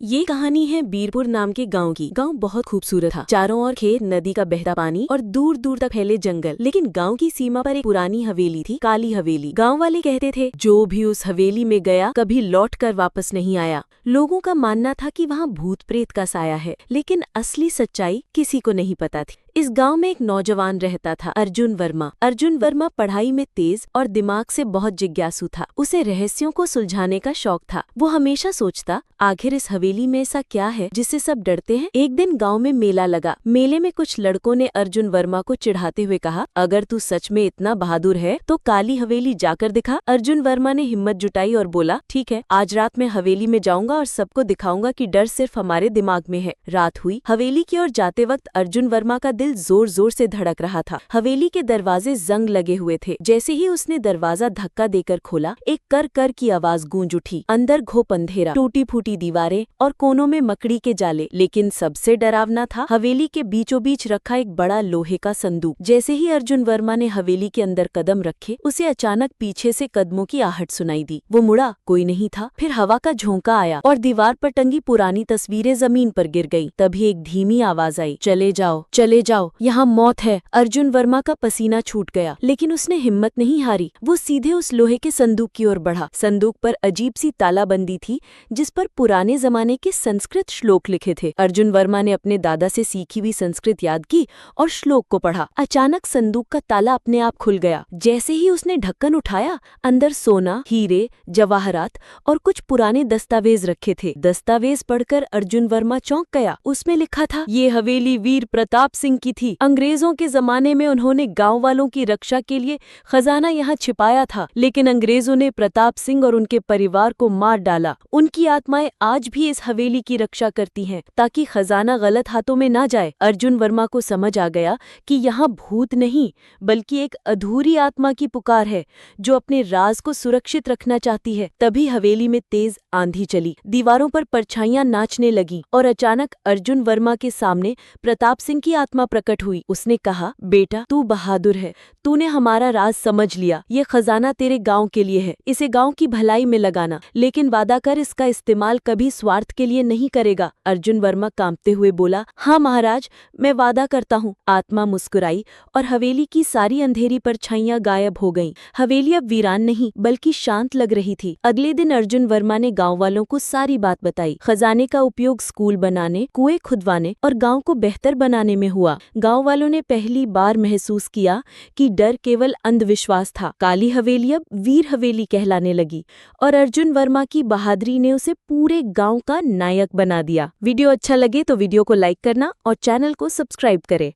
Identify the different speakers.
Speaker 1: ये कहानी है बीरपुर नाम के गांव की। गांव बहुत खूबसूरत था। चारों ओर खेत, नदी का बहता पानी और दूर दूर तक फैले जंगल। लेकिन गांव की सीमा पर एक पुरानी हवेली थी, काली हवेली। गांव वाले कहते थे जो भी उस हवेली में गया कभी लौट कर वापस नहीं आया। लोगों का मानना था कि वहाँ भूत प्रेत का साया है, लेकिन असली सच्चाई किसी को नहीं पता थी। इस गांव में एक नौजवान रहता था, अर्जुन वर्मा। अर्जुन वर्मा पढ़ाई में तेज और दिमाग से बहुत जिज्ञासु था। उसे रहस्यों को सुलझाने का शौक था। वो हमेशा सोचता, आखिर इस हवेली में ऐसा क्या है जिससे सब डरते हैं। एक दिन गांव में मेला लगा। मेले में कुछ लड़कों ने अर्जुन वर्मा को चिढ़ाते हुए कहा, अगर तू सच में इतना बहादुर है तो काली हवेली जाकर दिखा। अर्जुन वर्मा ने हिम्मत जुटाई और बोला, ठीक है, आज रात मैं हवेली में जाऊंगा और सबको दिखाऊंगा कि डर सिर्फ हमारे दिमाग में है। रात हुई। हवेली की ओर जाते वक्त अर्जुन वर्मा का दिल जोर जोर से धड़क रहा था। हवेली के दरवाजे जंग लगे हुए थे। जैसे ही उसने दरवाजा धक्का देकर खोला, एक कर कर की आवाज गूंज उठी। अंदर घोप अंधेरा, टूटी फूटी दीवारें और कोनों में मकड़ी के जाले। लेकिन सबसे डरावना था हवेली के बीचों बीच रखा एक बड़ा लोहे का संदूक। जैसे ही अर्जुन वर्मा ने हवेली के अंदर कदम रखे, उसे अचानक पीछे से कदमों की आहट सुनाई दी। वो मुड़ा, कोई नहीं था। फिर हवा का झोंका आया और दीवार पर टंगी पुरानी तस्वीरें जमीन पर गिर गई। तभी एक धीमी आवाज आई, चले जाओ, चले जाओ, यहाँ मौत है। अर्जुन वर्मा का पसीना छूट गया, लेकिन उसने हिम्मत नहीं हारी। वो सीधे उस लोहे के संदूक की ओर बढ़ा। संदूक पर अजीब सी तालाबंदी थी, जिस पर पुराने जमाने के संस्कृत श्लोक लिखे थे। अर्जुन वर्मा ने अपने दादा से सीखी हुई संस्कृत याद की और श्लोक को पढ़ा। अचानक संदूक का ताला अपने आप खुल गया। जैसे ही उसने ढक्कन उठाया, अंदर सोना, हीरे, जवाहरात और कुछ पुराने दस्तावेज रखे थे। दस्तावेज पढ़कर अर्जुन वर्मा चौंक गया। उसमें लिखा था, ये हवेली वीर प्रताप सिंह की थी। अंग्रेजों के जमाने में उन्होंने गांव वालों की रक्षा के लिए खजाना यहाँ छिपाया था, लेकिन अंग्रेजों ने प्रताप सिंह और उनके परिवार को मार डाला। उनकी आत्माएं आज भी इस हवेली की रक्षा करती हैं, ताकि खजाना गलत हाथों में ना जाए। अर्जुन वर्मा को समझ आ गया कि यहाँ भूत नहीं, बल्कि एक अधूरी आत्मा की पुकार है, जो अपने राज को सुरक्षित रखना चाहती है। तभी हवेली में तेज आंधी चली। दीवारों पर परछाइयां नाचने लगी और अचानक अर्जुन वर्मा के सामने प्रताप सिंह की आत्मा प्रकट हुई। उसने कहा, बेटा, तू बहादुर है, तूने हमारा राज समझ लिया। ये खजाना तेरे गांव के लिए है, इसे गांव की भलाई में लगाना, लेकिन वादा कर इसका इस्तेमाल कभी स्वार्थ के लिए नहीं करेगा। अर्जुन वर्मा कांपते हुए बोला, हाँ महाराज, मैं वादा करता हूँ। आत्मा मुस्कुराई और हवेली की सारी अंधेरी परछाइयां गायब हो गईं। हवेली अब वीरान नहीं, बल्कि शांत लग रही थी। अगले दिन अर्जुन वर्मा ने गाँव वालों को सारी बात बताई। खजाने का उपयोग स्कूल बनाने, कुएं खुदवाने और गाँव को बेहतर बनाने में हुआ। गाँव वालों ने पहली बार महसूस किया कि डर केवल अंधविश्वास था। काली हवेली अब वीर हवेली कहलाने लगी और अर्जुन वर्मा की बहादुरी ने उसे पूरे गांव का नायक बना दिया। वीडियो अच्छा लगे तो वीडियो को लाइक करना और चैनल को सब्सक्राइब करें।